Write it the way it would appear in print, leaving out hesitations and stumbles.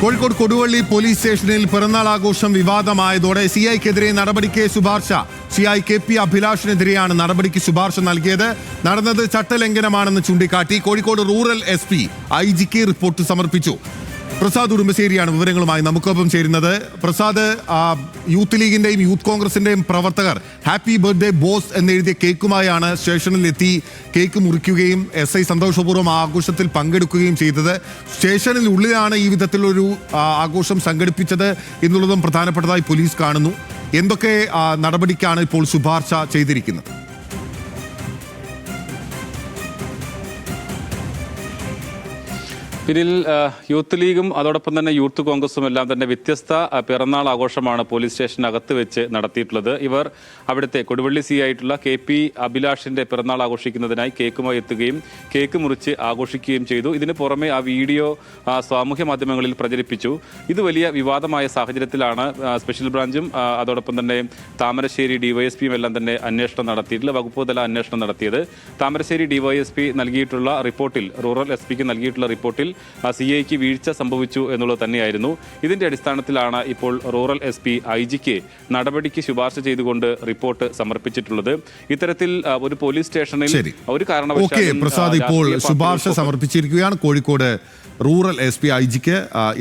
Kozhikode Koduvally police സ്റ്റേഷനിൽ പിറന്നാൾ ആഘോഷം വിവാദമായതോടെ സിഐക്കെതിരെ നടപടിക്ക് ശുപാർശ. സിഐ KP അഭിലാഷിനെതിരെയാണ് നടപടിക്ക് ശുപാർശ നൽകിയത്. നടന്നത് ചട്ടലംഘനമാണെന്ന് ചൂണ്ടിക്കാട്ടി കോഴിക്കോട് റൂറൽ SP IG-ക്ക് റിപ്പോർട്ട് സമർപ്പിച്ചു. പ്രസാദ് ഉടുമ്പശ്ശേരിയാണ് വിവരങ്ങളുമായി നമുക്കൊപ്പം ചേരുന്നത്. പ്രസാദ്, യൂത്ത് ലീഗിന്റെയും യൂത്ത് കോൺഗ്രസിന്റെയും പ്രവർത്തകർ ഹാപ്പി ബർത്ത്ഡേ ബോസ് എന്നെഴുതിയ കേക്കുമായാണ് സ്റ്റേഷനിലെത്തി കേക്ക് മുറിക്കുകയും SI സന്തോഷപൂർവ്വം ആഘോഷത്തിൽ പങ്കെടുക്കുകയും ചെയ്തത്. സ്റ്റേഷനിൽ ഉള്ളിലാണ് ഈ വിധത്തിലൊരു ആഘോഷം സംഘടിപ്പിച്ചത് എന്നുള്ളതും പ്രധാനപ്പെട്ടതായി പോലീസ് കാണുന്നു. എന്തൊക്കെ നടപടിക്കാണ് ഇപ്പോൾ ശുപാർശ ചെയ്തിരിക്കുന്നത്? ഇതിൽ യൂത്ത് ലീഗും അതോടൊപ്പം തന്നെ യൂത്ത് കോൺഗ്രസും എല്ലാം തന്നെ വ്യത്യസ്ത പിറന്നാൾ ആഘോഷമാണ് പോലീസ് സ്റ്റേഷനകത്ത് വെച്ച് നടത്തിയിട്ടുള്ളത്. ഇവർ അവിടുത്തെ കൊടുവള്ളി CI ആയിട്ടുള്ള KP അഭിലാഷിന്റെ പിറന്നാൾ ആഘോഷിക്കുന്നതിനായി കേക്കുമായി എത്തുകയും കേക്ക് മുറിച്ച് ആഘോഷിക്കുകയും ചെയ്തു. ഇതിന് പുറമെ ആ വീഡിയോ സാമൂഹ്യ മാധ്യമങ്ങളിൽ പ്രചരിപ്പിച്ചു. ഇത് വലിയ വിവാദമായ സാഹചര്യത്തിലാണ് സ്പെഷ്യൽ ബ്രാഞ്ചും അതോടൊപ്പം തന്നെ താമരശ്ശേരി DYSPയും എല്ലാം തന്നെ അന്വേഷണം നടത്തിയിട്ടുള്ള വകുപ്പ് തല അന്വേഷണം നടത്തിയത്. താമരശ്ശേരി DYSP നൽകിയിട്ടുള്ള റിപ്പോർട്ടിൽ, റൂറൽ SP-ക്ക് നൽകിയിട്ടുള്ള റിപ്പോർട്ടിൽ CIക്ക് വീഴ്ച സംഭവിച്ചു എന്നുള്ളത് തന്നെയായിരുന്നു. ഇതിന്റെ അടിസ്ഥാനത്തിലാണ് ഇപ്പോൾ റൂറൽ SP IG-ക്ക് നടപടിക്ക് ശുപാർശ ചെയ്തുകൊണ്ട് റിപ്പോർട്ട് സമർപ്പിച്ചിട്ടുള്ളത്. ഇത്തരത്തിൽ ഒരു പോലീസ് സ്റ്റേഷനിൽ ഒരു കാരണവശാലും പ്രസാദ് ഇപ്പോൾ ശുപാർശ സമർപ്പിച്ചിരിക്കുകയാണ്. Kozhikode rural SP IG-ക്ക്